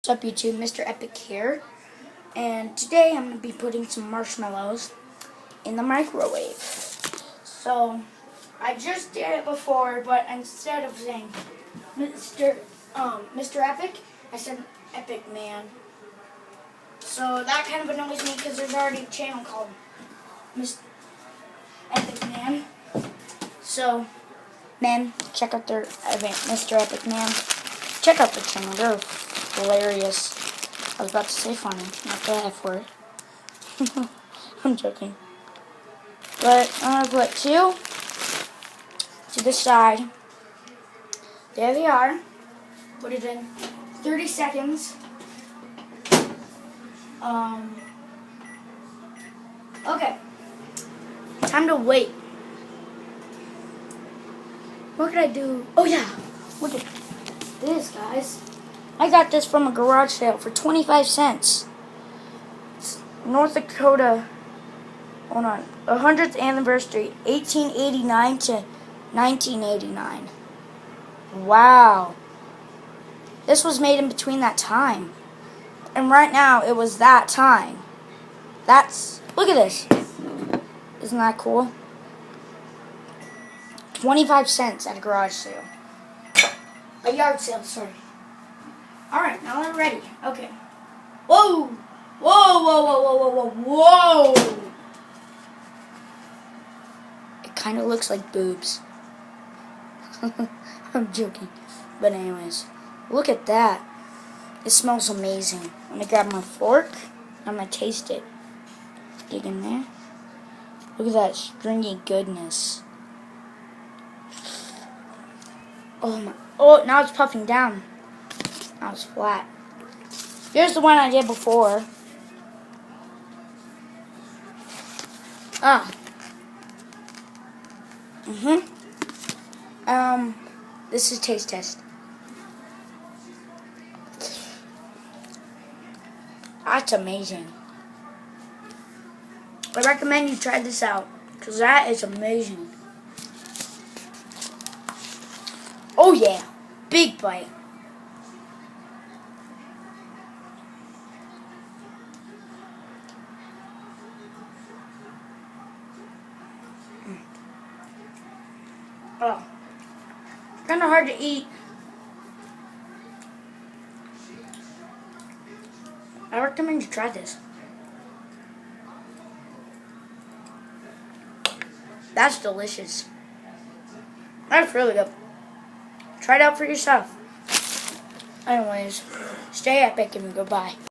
What's up YouTube, Mr. Epic here, and today I'm going to be putting some marshmallows in the microwave. So, I just did it before, but instead of saying Mr. Epic, I said Epic Man. So that kind of annoys me because there's already a channel called Mr. Epic Man. So, men, check out their Mr. Epic Man. Check out the channel, they're hilarious. I was about to say funny, not the F word. I'm joking. But I'm going to put two to the side. There they are. Put it in 30 seconds. Okay. Time to wait. What could I do? Oh yeah. Look at this, guys. I got this from a garage sale for 25 cents. It's North Dakota, hold on, 100th anniversary, 1889 to 1989. Wow. This was made in between that time. And right now, it was that time. Look at this. Isn't that cool? 25 cents at a garage sale. A yard sale, sorry. Alright, now they're ready. Okay. Whoa! Whoa, whoa, whoa, whoa, whoa, whoa! It kind of looks like boobs. I'm joking. But anyways, look at that. It smells amazing. I'm going to grab my fork. I'm going to taste it. Dig in there. Look at that stringy goodness. Oh my. Oh, now it's puffing down. Now it's flat. Here's the one I did before. This is taste test. That's amazing. I recommend you try this out, because that is amazing. Oh yeah, big bite. Oh, kind of hard to eat. I recommend you try this. That's delicious. That's really good. Try it out for yourself. Anyways, stay epic and goodbye.